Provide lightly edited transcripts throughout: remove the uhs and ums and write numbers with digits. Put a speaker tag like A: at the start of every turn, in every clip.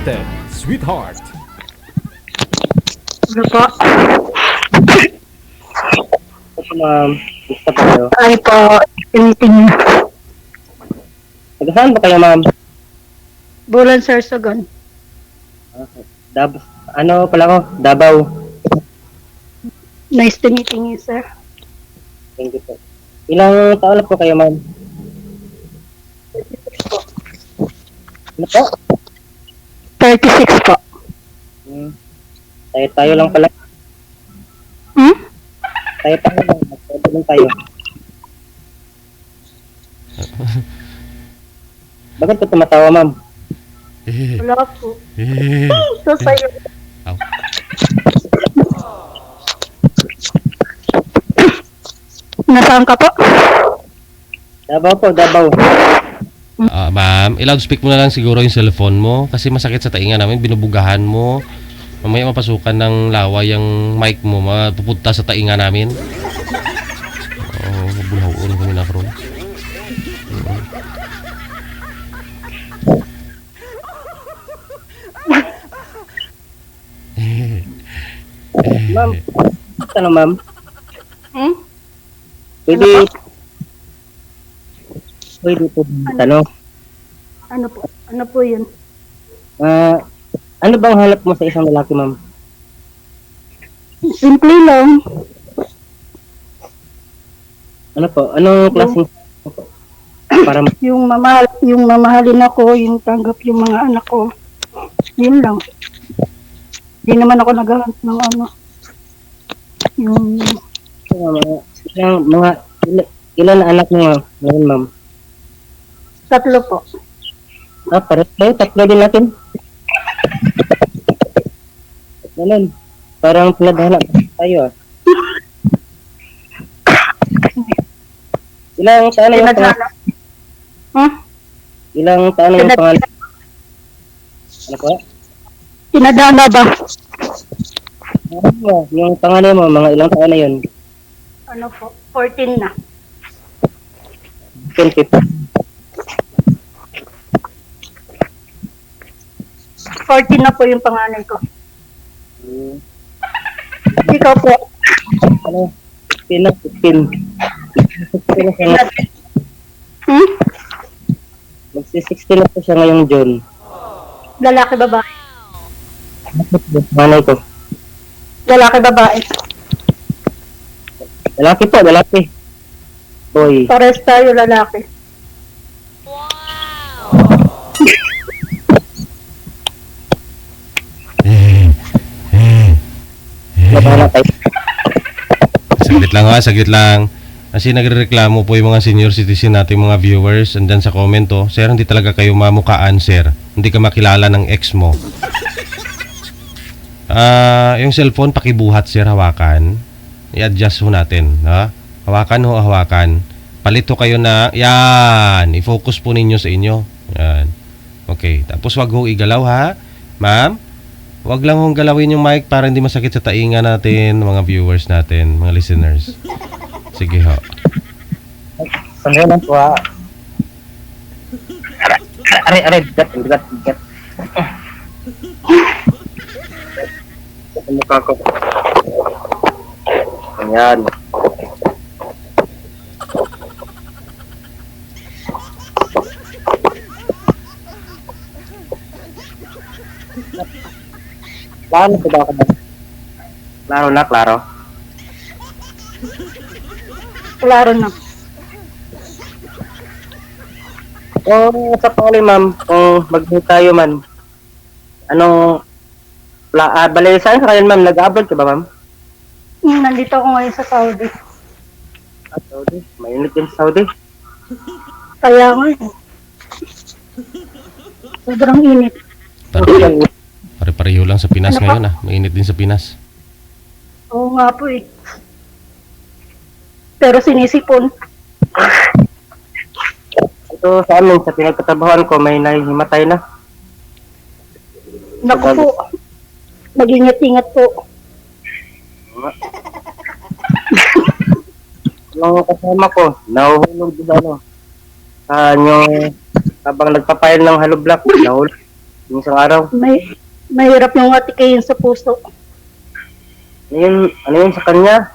A: Wanted, Sweetheart.
B: Ano po?
C: Ito ma'am, gusto pa kayo.
B: Ay po, meeting.
C: Taga saan ba kayo ma'am?
B: Bulan Sorsogon.
C: Okay. Ano pala ko? Davao.
B: Nice to meeting you, sir.
C: Thank you po. Ilang taon na po kayo ma'am? Ano po?
B: 36 po.
C: Tayo lang pala.
B: Hmm?
C: Tayo lang. Magpapalala lang tayo. Bakit ka tumatawa ma'am?
B: Wala po. So, sa'yo.
D: Aw.
B: Nasaan ka po?
C: Davao po, Davao.
D: Ma'am, i-loudspeak mo na lang siguro yung cellphone mo kasi masakit sa tainga namin, binubugahan mo. Mamaya mapasukan ng laway yung mic mo, mapupunta sa tainga namin. Bulhaon kami na karon.
C: Ma'am, ano ma'am?
B: Hmm?
C: Pwede po tanong.
B: Ano po? Ano po yun?
C: Ano bang hanap mo sa isang lalaki ma'am?
B: Simple lang.
C: Ano po? Anong klaseng para
B: Yung mamahalin ako, yung tanggap yung mga anak ko. Yun lang. Hindi naman ako naghahanap ng ano. Yung
C: ilan na anak mo ngayon ma'am?
B: 3 po.
C: Pares tayo, 3 din natin. Ganun. Parang pinadhanap tayo ah. Ilang taon na yung pangalan?
B: Hmm?
C: Ilang taon na yung pangalan? Ano po?
B: Pinadala ba?
C: Yung pangalan mo, mga ilang taon na yun?
B: Ano po? 14 na.
C: 10,
B: 14 na po yung panganay ko. Ikaw po.
C: Ano? 15.
B: Hmm?
C: Magsi-16 na po siya ngayong June.
B: Lalaki, babae.
C: Manay ko.
B: Lalaki, babae.
C: Lalaki po, lalaki. Boy.
B: Pares tayo lalaki.
C: Nabala tayo.
D: Saglit lang. Kasi nagrereklamo po yung mga senior citizen nating mga viewers andyan sa comment oh. Sir, hindi talaga kayo mamukaan, sir. Hindi ka makilala ng ex mo. Yung cellphone pakibuhat, sir, hawakan. I-adjust ho natin, ha? Hawakan. Palito kayo na, yan. I-focus po ninyo sa inyo. Yan. Okay, tapos wag ho igalaw, ha? Ma'am, wag lang hong galawin yung mic para hindi masakit sa tainga natin, mga viewers natin, mga listeners. Sige ho.
C: Sandali lang po ha. Aray, bigat. Sa mukha ko. Ayan. Klaro po ba ako ba? Klaro.
B: Klaro na.
C: Sa pali ma'am, kung mag-meet tayo man, balay saan ka kayo ma'am? Nag-abroad ka ba ma'am?
B: Nandito ako ngayon sa Saudi.
C: Saudi? Mainit din sa Saudi.
B: Kaya nga. Sobrang init.
D: Pare-pareho lang sa Pinas ngayon ah. Mainit din sa Pinas.
B: Oo nga po eh. Pero sinisipon.
C: Ito sa amin, sa pinagtatrabahoan ko, may nahihimatay na.
B: Naku po. Mag-ingat-ingat po.
C: Yung kasama ko, nahuhulog din yung habang nagpapail ng hollow block, nahulog. Yung isang araw.
B: Mahirap yung atikayin sa puso.
C: Ano yun sa kanya?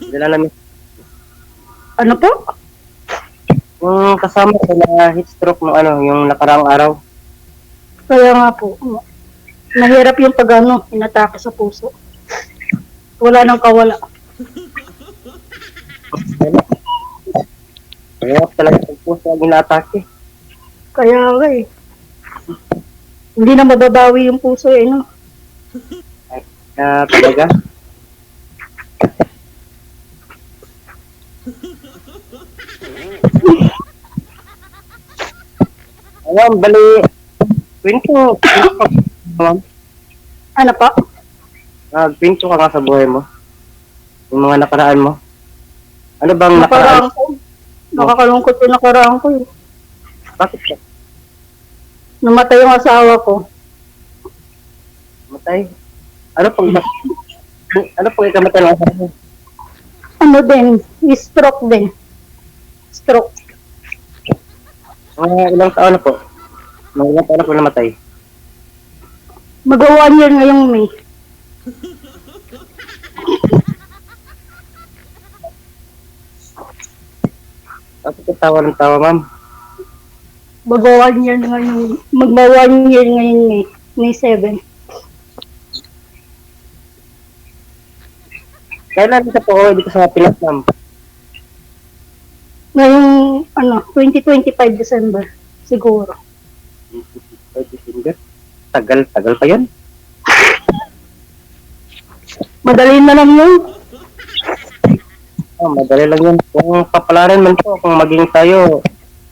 C: Dala namin.
B: Ano po?
C: Yung kasama ko na heat stroke ng yung nakaraang araw.
B: Kaya nga po, mahirap yung pag inatake sa puso. Wala nang kawala.
C: Kaya talaga yung puso ang inaatake.
B: Kaya nga eh. Hindi na mababawi yung puso eh, no?
C: Talaga. Ayan, bali. Kwento. Ma'am.
B: Ano pa?
C: Kwento ka nga sa buhay mo. Yung mga nakaraan mo. Ano bang
B: Nakaraan
C: nakaraan?
B: ko. Nakakalungkot yung nakaraan ko eh.
C: Bakit ka?
B: Namatay yung asawa ko.
C: Matay? Ano pang ikamatay ng asawa mo?
B: Ano din? Stroke din. Stroke.
C: Ilang taon na po? Mga ilang taon na po namatay?
B: Mag-1 year ngayong May.
C: Bakit ka tawa ng tawa, ma'am?
B: Mag-1 year ngayong, magma-1 year ngayong May. May 7.
C: Kailan ka po dito sa Pilas, ma'am?
B: Ngayong, 2025 December. Siguro.
C: December? Tagal pa yun.
B: Madali na lang yun.
C: Madali lang yun. Kung papalarin man po, kung maging tayo,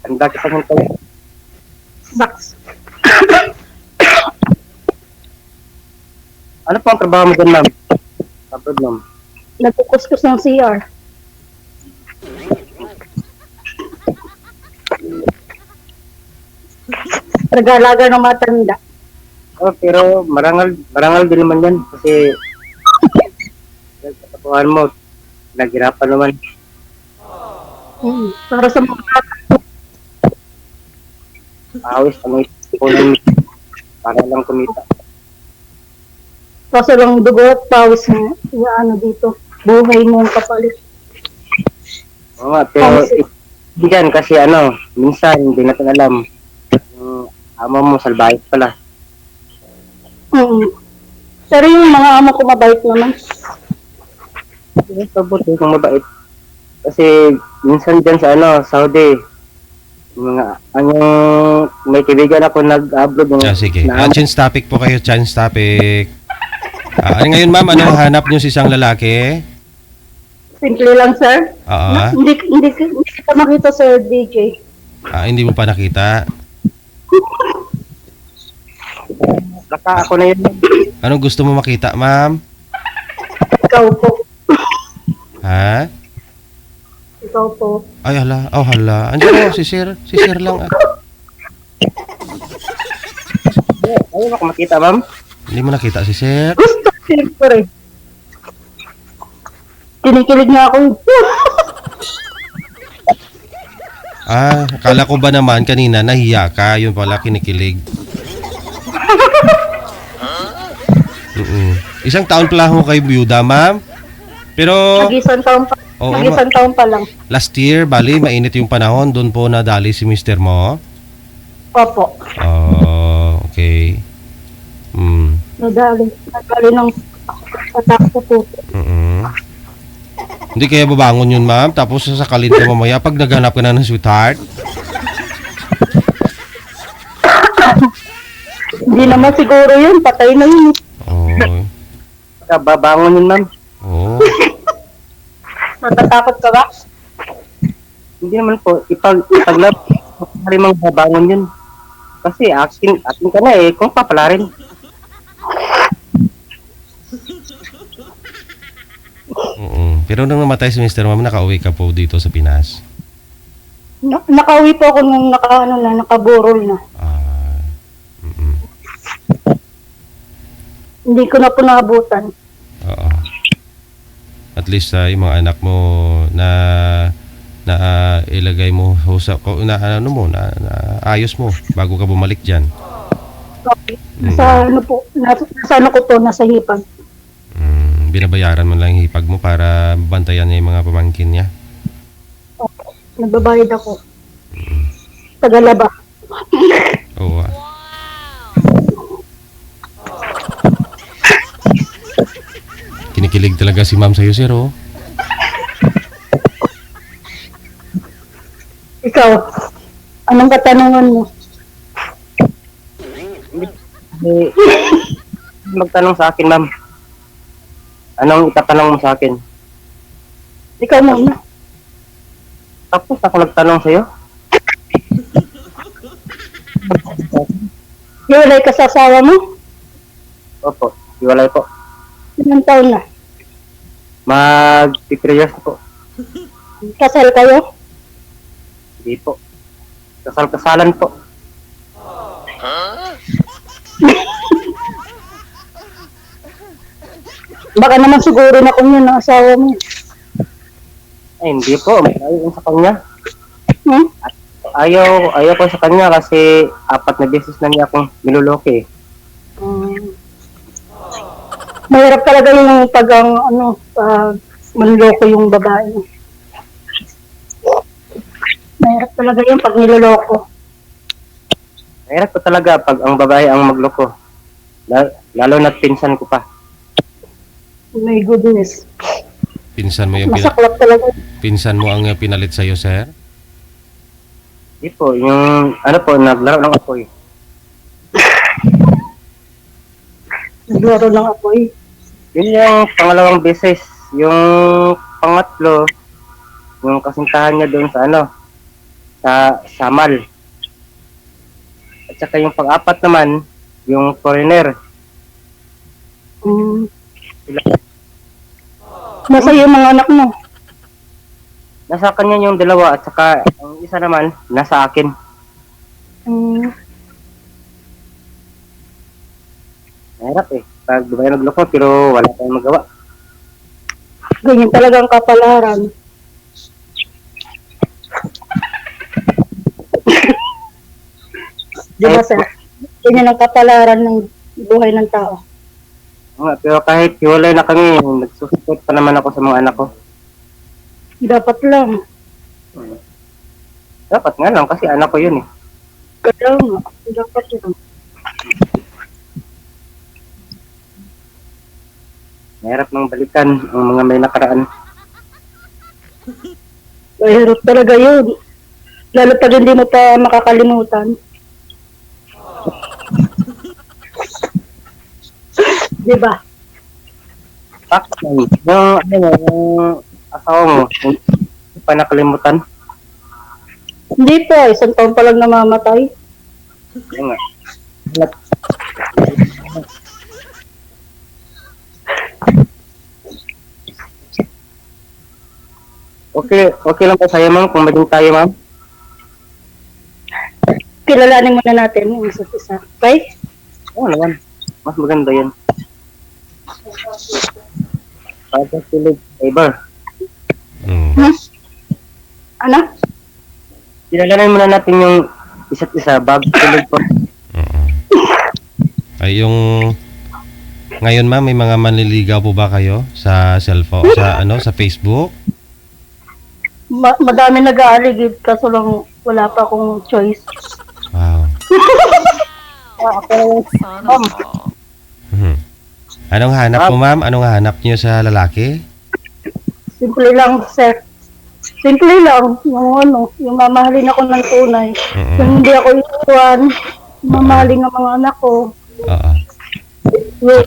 C: handa kita ng tayo.
B: Box.
C: Ano po ang trabaho mo dyan, ma'am? Abroad, ma'am.
B: Nagkukuskus ng CR. Nag-aalaga ng matanda.
C: Pero marangal din naman yan. Kasi, katapuhan mo, naghirapan naman.
B: Para sa mga
C: Awis, ikunin para lang kumita.
B: kaso lang dugo at pawis mo. Dito. Buhay mo ang kapalit.
C: Oo nga, pero hindi yan kasi minsan hindi natin alam. Yung amo mo, salbahit pala.
B: Pero yung mga amo ko mabait naman.
C: Mabuti kung mabait. Kasi minsan dyan sa Saudi, yung mga may kaibigan ako nag-upload ng
D: Sige. Chance topic po kayo. Chance topic. Ngayon, ma'am, ano hanap niyo sa isang lalaki?
B: Simple lang, sir.
D: Oo.
B: Hindi kita makita, sir, DJ.
D: Hindi mo pa nakita.
C: Baka ako na yun.
D: Anong gusto mo makita, ma'am?
B: Ikaw po.
D: Ha?
B: Ikaw po.
D: Ay, hala. Oh, hala. Andiyan si Sir. Si Sir lang.
C: Ayaw ako makita, ma'am.
D: Hindi mo nakita si Sir?
B: Gusto, siyempre. Kinikilig nga ako.
D: Akala ko ba naman kanina nahiya ka, yun pala kinikilig. Isang taon pala ako kay byuda, ma'am. Pero
B: Nag-isang taon pa.
D: Oo,
B: Nag-isang taon pa lang.
D: last year, bali, mainit yung panahon, doon po nadali si Mr. mo.
B: Opo.
D: Okay.
B: Nadali ng attack sa puso.
D: Hindi kaya babangon yun, ma'am, tapos sasakalin ka mamaya pag naghanap ka na ng sweetheart.
B: Hindi naman siguro yun. Patay na yun.
C: Babangon yun, ma'am.
B: Natatakot ka ba?
C: Hindi naman po. Ipaglab, marimang babangon yun. Kasi akin ka na kung papalarin.
D: Pero nung namatay si Mr. Ma'am, nakauwi ka po dito sa Pinas.
B: Nakauwi po ako nung nakaburol na. Hindi ko na po naabutan.
D: Oo. At least yung mga anak mo na na ilagay mo sa na ano mo na ayos mo bago ka bumalik diyan.
B: Nasa ano po, nasa ano ko to, nasa hipag.
D: Binabayaran mo lang yung hipag mo para bantayan niya yung mga pamangkin niya.
B: Nagbabayad ako. Tagalaba.
D: Oo. Kinikilig talaga si ma'am sa'yo, sir, oh.
B: Ikaw, anong katanungan mo?
C: Eh, magtanong sa akin, ma'am. Anong itatanong mo sa akin?
B: Ikaw muna.
C: Tapos ako nagtanong sa'yo?
B: Hiwalay ka sa asawa mo?
C: Opo, iwalay po.
B: Ilang taon na?
C: Mag-3 years po.
B: Kasal kayo?
C: Hindi po. Kasal-kasalan po.
B: Baka naman siguro na kung yun ang asawa mo.
C: Ay, hindi po. Ayaw ko sa kanya.
B: Hmm?
C: Ayaw ko sa kanya kasi 4 na beses na niya akong niluloki.
B: Mahirap talaga yung pag manloko yung babae. Mahirap talaga yung pag niloloko.
C: Mahirap ko talaga pag ang babae ang magloko. Lalo na't pinsan ko pa.
B: Oh my goodness.
D: Pinsan mo yung
B: Masaklap talaga.
D: pinsan mo ang pinalit sa'yo, sir?
C: Hindi po, yung ano po, naglaro ng apoy.
B: Naglaro ng apoy.
C: Yun yung pangalawang beses. Yung pangatlo, yung kasintahan niya doon sa sa Samal. At saka yung pang-apat naman, yung foreigner.
B: Nasa iyo mga anak mo.
C: Nasa kanya yung dalawa at saka ang isa naman, nasa akin. Mahirap eh. Pag babae nagloko pero wala tayong magawa.
B: Ganyan talaga ang kapalaran. Di ba, sir? Ganyan ang kapalaran ng buhay ng tao.
C: Pero kahit hiwalay na kami, nagsusupport pa naman ako sa mga anak ko.
B: Dapat lang.
C: Dapat nga lang kasi anak ko yun eh.
B: Kaya nga. Dapat lang.
C: Mahirap nang balikan ang mga may nakaraan.
B: Mahirap talaga yun. Lalo pag hindi mo pa makakalimutan. Diba?
C: Bakit man? Yung asawa mo, hindi pa nakalimutan.
B: Hindi pa. Isang taon pa lang namamatay.
C: Kaya nga. Okay lang po sa'yo, ma'am, kung maging tayo, ma'am.
B: Kilalanin muna natin yung isa't isa. Okay?
C: Oo naman. Mas maganda yan. Para silid, Ibar.
B: Ano?
C: Kilalanin muna natin yung isa't isa bago silid po.
D: Ay, yung ngayon, ma'am, may mga manliligaw po ba kayo sa cellphone, sa Facebook?
B: Madami nag-aaligid kaso lang wala pa akong choice.
D: Wow. Anong hanap mo, ma'am? Anong hanap niyo sa lalaki?
B: Simple lang, sir. Simple lang. Yung mamahalin ako ng tunay. Yung hindi ako iwan, mamahalin ng mga anak ko.
D: Oo.
B: Yung,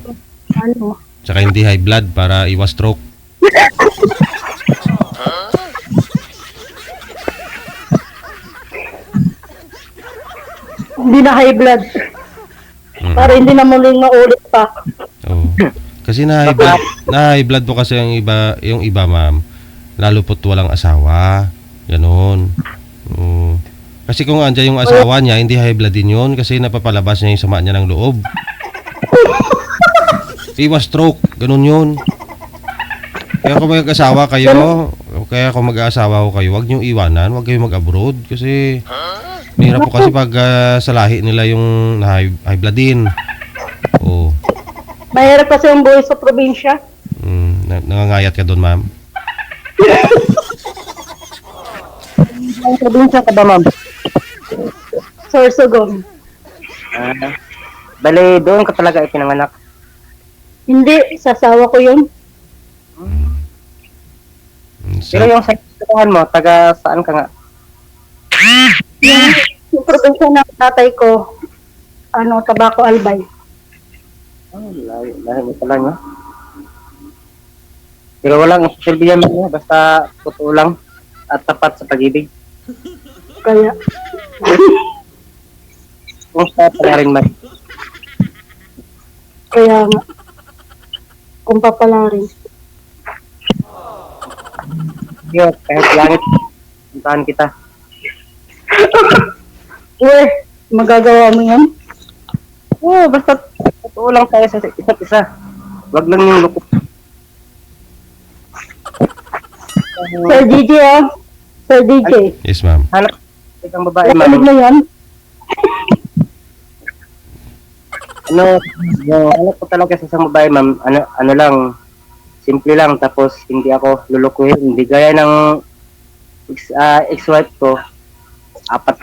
D: Tsaka hindi high blood para iwas stroke.
B: hindi na high blood. Para hindi na muling maulit pa.
D: Oo. Kasi na high blood po kasi yung iba, ma'am. Lalo po't walang asawa. Ganon. Oo. Kasi kung andyan yung asawa niya, hindi high blood din yun kasi napapalabas niya yung sama niya ng loob. Iwas stroke, ganun yun. Kaya kung may asawa kayo, kaya kung mag-aasawa ko kayo, wag niyong iwanan, wag kayong mag-abroad kasi mahirap po kasi pag sa lahi nila yung high blood din. Oo.
B: Mahirap kasi ang buhay sa probinsya.
D: Nangangayat ka doon, ma'am.
B: Ang probinsya ka ba, ma'am? Sorsogon.
C: Bale, doon ka talaga ipinanganak.
B: Hindi, sasawa ko yun.
D: So,
C: Pero yung sa tutuhan mo, taga saan ka nga?
B: Yung probinsya ng tatay ko, Tabaco Albay.
C: Lahi mo pala nyo. Pero walang silbihan mo, basta totoo lang at tapat sa pag-ibig.
B: Kaya,
C: Kung sa pala rin man.
B: kaya nga, kung papalarin.
C: Yo, kahit langit, puntahan kita.
B: Uwe, magagawa mo yan?
C: Oo, basta totoo lang tayo sa isa't isa. Wag lang yung lukot.
B: Sir DJ, Sir DJ.
D: yes, ma'am.
C: Hanap isang babae,
B: Nakinig
C: ma'am.
B: mo yan?
C: Yung hanap ko talaga sa isang babae, ma'am, ano lang, simple lang, tapos hindi ako lulukuhin. Hindi gaya ng ex-wife ko, 4.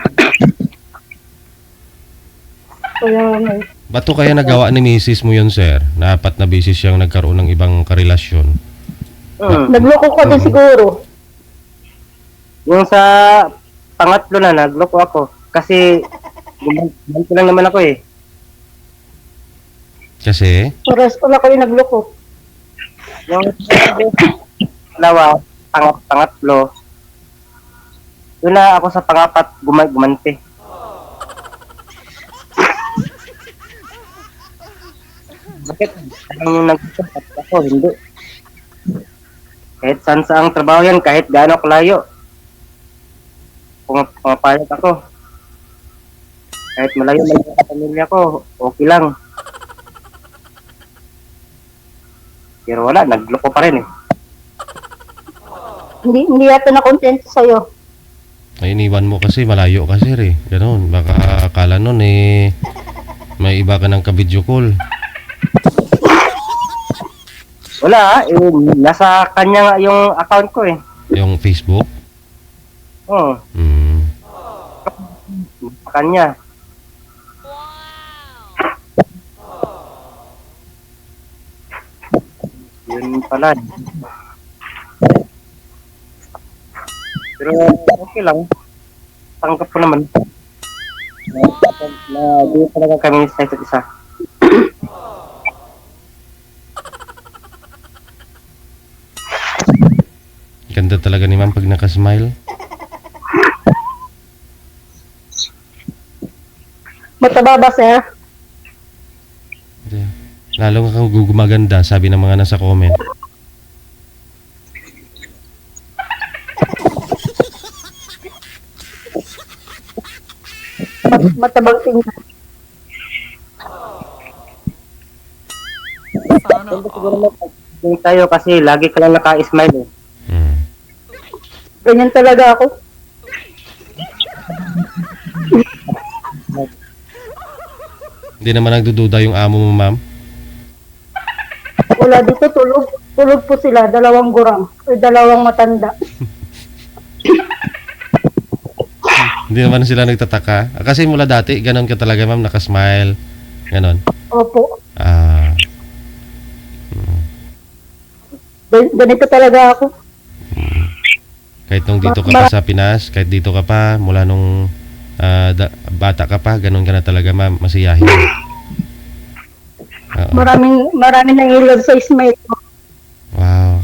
B: Kaya nga.
D: Ba't to kaya nagawa ni misis mo yun, sir? Na 4 na beses siyang nagkaroon ng ibang karelasyon.
B: Nagloko ko din siguro.
C: Yung sa pangatlo na, nagloko ako. Kasi, gumanto lang naman ako eh.
D: Kasi,
B: Pares pala kayo nagloko.
C: Yung dalawa, pangatlo, doon na ako sa pangapat, gumante. Bakit? Ang nagsasapat ako, hindi. Kahit saan sa ang trabaho yan, kahit gaano kalayo. Pumapayag ako. Kahit malayo sa pamilya ko, okay lang. Pero wala, nagloko pa rin eh.
B: Hindi yata na kontento sa'yo.
D: ay iniwan mo kasi malayo ka, sir, eh. Ganon. Baka akala nun, eh, may iba ka ng ka-video call.
C: Wala, nasa kanya nga yung account ko eh.
D: Yung Facebook.
C: Oo,
D: Hmm.
C: sa kanya. Yun pala. Pero okay lang. Tanggap ko naman. Na di talaga kami sa isa't isa.
D: Ganda talaga ni ma'am pag nakasmile.
B: Mataba ba, sir?
D: Lalo nga kang gumaganda, sabi ng mga nasa comment.
B: Matabang tingnan.
C: Siyempre siguro may tayo kasi lagi ka lang naka-smile eh.
D: Hmm.
B: Ganyan talaga ako.
D: Hindi naman nagdududa yung amo mo, ma'am.
B: Wala dito, tulog. Tulog po sila, 2 gurang. O 2 matanda.
D: Hindi naman sila nagtataka. Kasi mula dati, ganon ka talaga, ma'am, nakasmile. Ganon.
B: Opo.
D: Ah,
B: Ganito talaga ako.
D: kahit nung dito ka pa sa Pinas, kahit dito ka pa, mula nung bata ka pa, ganon ka na talaga, ma'am, masiyahin. Oo.
B: Maraming nang ilog sa smile ko.
D: Wow.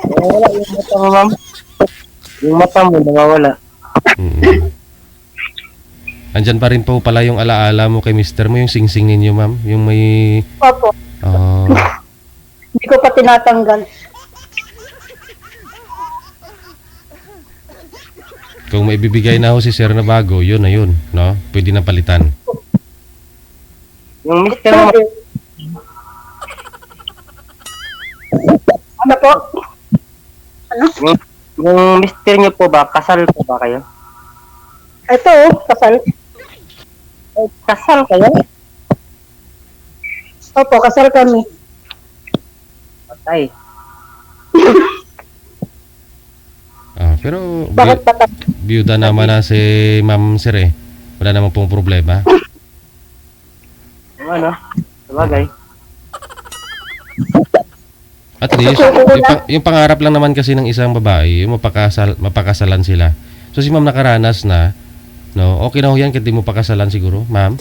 C: Nawawala yung mata mo, ma'am. Yung mata mo, nawawala.
D: Mm. Andyan pa rin po pala yung alaala mo kay mister mo, yung singsing ninyo, ma'am. Yung may...
B: Opo.
D: Oh,
B: Hindi ko pa tinatanggal.
D: kung may bibigay na ho si sir na bago, yun na yun, no? Pwede na palitan.
C: Yung mister mo,
B: Ano po? Ano?
C: yung mister niyo po ba, kasal po ba kayo?
B: Ito, kasal.
C: Kasal kayo?
B: Opo, kasal kami.
C: Patay.
D: Pero
B: Bakit patay?
D: byuda naman na si Ma'am Sir eh. Wala naman pong problema.
C: Yung ano, sabagay.
D: At least, yung pangarap lang naman kasi ng isang babae, yung mapakasalan sila. So si Ma'am nakaranas na, no? Okay na ho yan kahit di mo pakasalan siguro, Ma'am.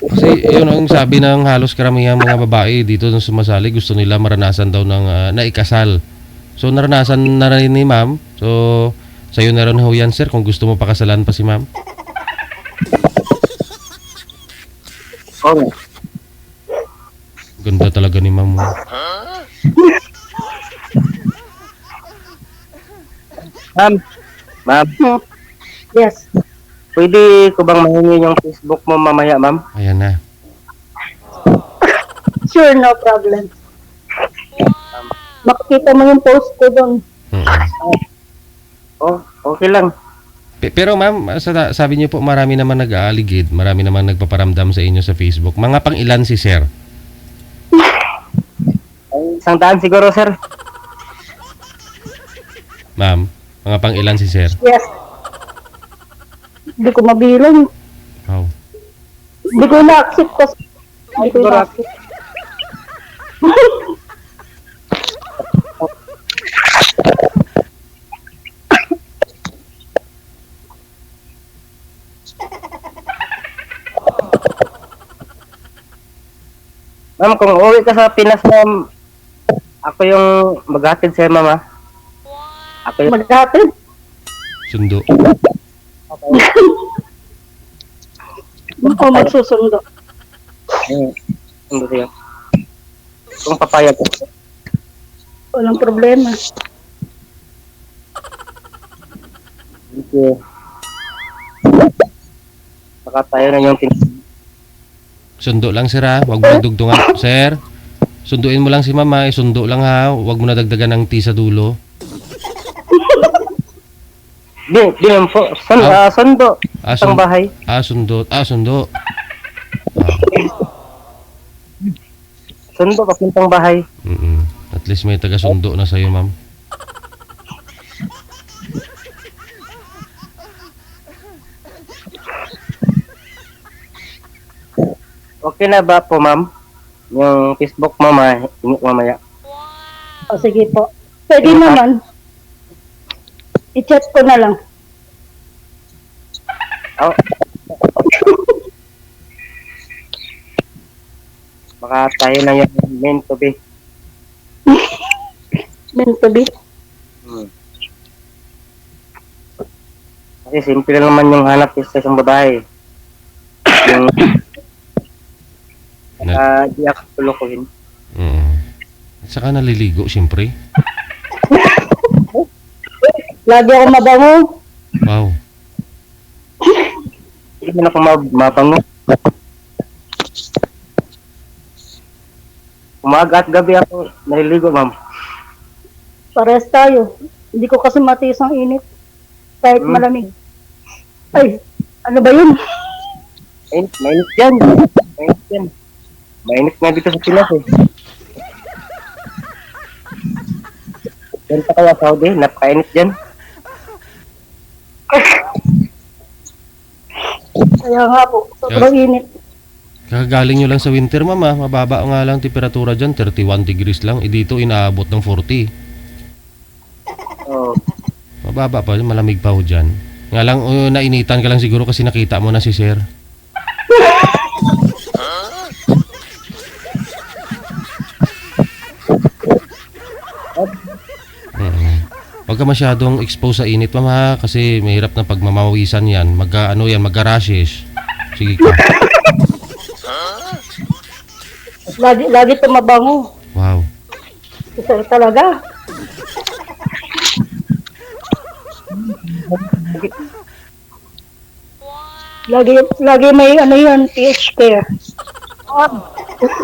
D: Kasi yun ang sabi ng halos karamihan mga babae dito nung sumasali, gusto nila maranasan daw ng naikasal. So naranasan na rin ni Ma'am. So sa'yo na rin ho yan, sir, kung gusto mo pakasalan pa si Ma'am.
C: Oo.
D: Ganda talaga ni Ma'am.
C: Ma'am,
B: Yes.
C: pwede ko bang mahingi yung Facebook mo mamaya, ma'am?
D: Ayan na.
B: Sure, no problem. Makikita mo yung post ko doon.
C: Oh, okay lang.
D: Pero ma'am, sabi niyo po marami naman nag-aaligid, marami naman nagpaparamdam sa inyo sa Facebook. Mga pang ilan si sir?
C: Ay, 100 siguro, sir.
D: Ma'am, mga pang ilan si sir?
B: Yes. Hindi ko mabilang.
D: Wow.
B: Hindi ko na-accept kasi. Hindi ko na-accept.
C: Ma'am, kung uwi ka sa Pinas, ma'am, ako yung maghatid sa'yo, ma'am, ha? Ako yung...
B: Maghatid.
D: Sundo.
B: Ako magsusundo.
C: Hindi siya. Kung papayag ko.
B: Walang problema.
C: Thank you. Baka tayo na yung
D: Sundo lang sir ha, wag mo na dugtungan. Sir, sunduin mo lang si mama, sundo lang ha, wag mo na dagdagan ng T sa dulo.
C: Di naman po. Sundo. Isang bahay.
D: Sundo.
C: Sundo, papuntang bahay.
D: At least may taga-sundo na sa'yo, ma'am.
C: Okay na ba po, ma'am? Yung Facebook, mama, mamaya.
B: O sige po. Pwede naman. I-chat ko na lang.
C: Oh. Baka tayo na yung meant to be.
B: Meant to be.
C: Kasi simple lang naman yung hanap sa isang babae. Yung di ako tulukuhin.
D: At saka naliligo, siyempre.
B: Lagi ako mabango.
D: Wow.
C: Hindi na ako mabango. Umaga at gabi ako naliligo, ma'am.
B: Parehas tayo. Hindi ko kasi matiis ang init. Kahit malamig. Ay, ano ba yun?
C: Mainit yan. Mainit yan. Mainit nga dito sa Pinas eh. Yan pa kaya Saudi, napakainit dyan.
B: Kaya nga po, sobrang init.
D: Kakagaling nyo lang sa winter, mama. Mababa nga lang temperatura dyan, 31 degrees lang. Dito inaabot ng 40.
C: Oh.
D: Mababa pa, malamig pa ho dyan. Nga lang, nainitan ka lang siguro kasi nakita mo na si sir. Huwag ka masyadong expose sa init, mama, kasi mahirap na pagmamawisan yan. Mag-rashes. Sige ka.
B: Lagi tumabango.
D: Wow.
B: Isa talaga. Lagi may ano yun, PH care.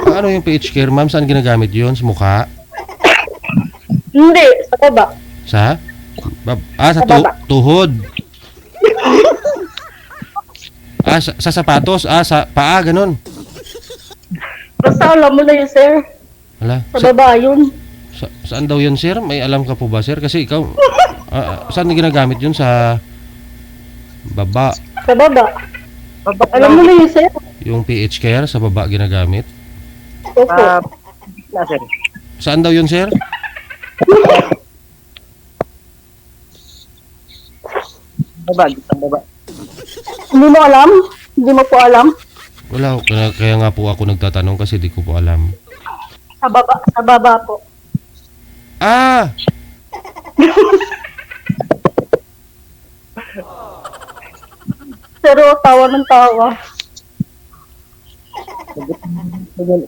D: Ano yung PH care, ma'am? Saan ginagamit yun? Sa mukha?
B: Hindi, sa baba.
D: Sa? Sa
B: Sa baba.
D: tuhod. Sa sapatos. Sa paa, ganun.
B: Basta alam mo na yun, sir.
D: Wala.
B: Sa baba yun.
D: Saan daw yun, sir? May alam ka po ba, sir? Kasi ikaw, saan ginagamit yun? Sa baba.
B: Sa baba. Alam mo na yun, sir.
D: Yung PH care, sa baba ginagamit.
B: Opo.
C: Na, sir.
D: Saan daw yun, sir?
C: Baba, baba.
B: Hindi mo alam? Hindi mo po alam?
D: Wala. Kaya nga po ako nagtatanong kasi di ko po alam.
B: Sa baba po.
D: Ah!
B: Pero tawa ng tawa.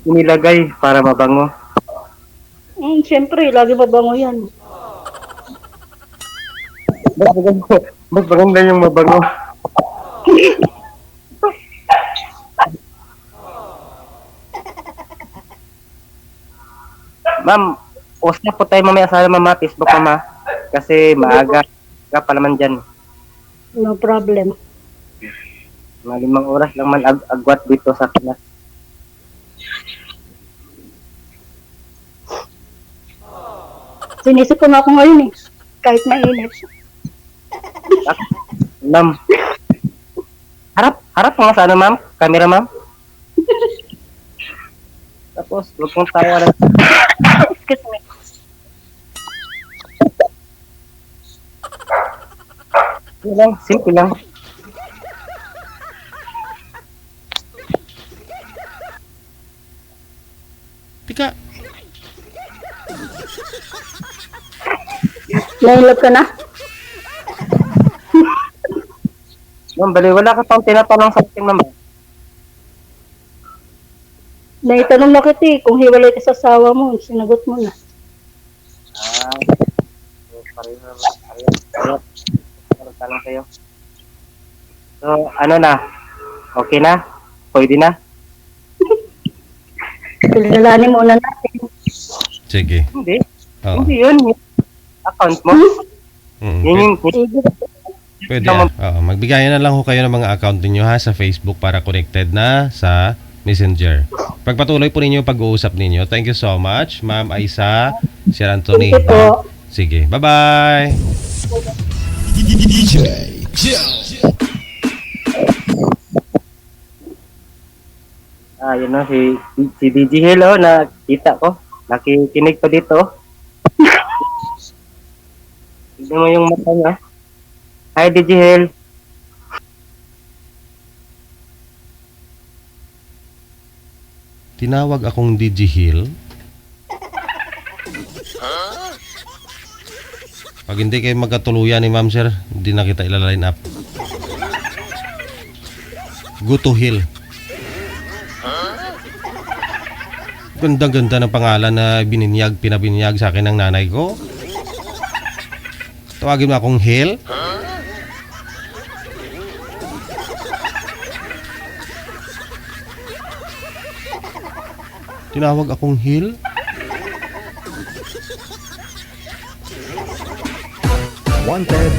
C: Inilagay para mabango.
B: Siyempre, lagi mabango yan.
C: Mas maganda yung mabango. Ma'am, usap po tayo mamaya sa mama, Facebook mama. Kasi maaga ka pa naman dyan.
B: No problem.
C: Mga 5 oras lang man agwat dito sa Pinas.
B: Sinisip ko na ako ngayon eh. Kahit mainit.
C: Ma'am. Harap mga sa ano ma'am? Camera ma'am? Tapos, huwag pong tawa lang.
B: Excuse me.
C: Simple lang, simple lang.
D: Tika.
B: Nailap ka na?
C: Ma'am, bali, wala ka pang tinatanong sa ating mama.
B: Naitanong na kita eh, kung hiwalay ka sa asawa mo, sinagot mo na.
C: Pareho. Tanong kayo. So, ano na? Okay na? Pwede na?
B: Kilalanin muna natin.
D: Sige.
C: Hindi.
D: Oo.
C: Hindi yun. Account mo. Yun yung...
B: Sige.
D: Pwede yan. Oo, magbigayan na lang ho kayo ng mga account ninyo ha sa Facebook para connected na sa Messenger. Pagpatuloy po ninyo pag-uusap ninyo. Thank you so much, Ma'am Aisa, Sir Anthony.
B: Sige po.
D: Sige, bye-bye.
C: Yun o, si DJ Hello, nakita ko. Nakikinig pa dito. Tignan mo yung mata niya. Hi, DJ Hel.
D: Tinawag akong DJ Hill. Pag hindi kayo magkatuluyan ni Ma'am Sir, hindi na kita ila-line up. Go to Hill. Ganda-ganda ng pangalan na pinabinyag sa akin ng nanay ko. Tawagin mo akong Hill. Tinawag akong Hill.
A: Wanted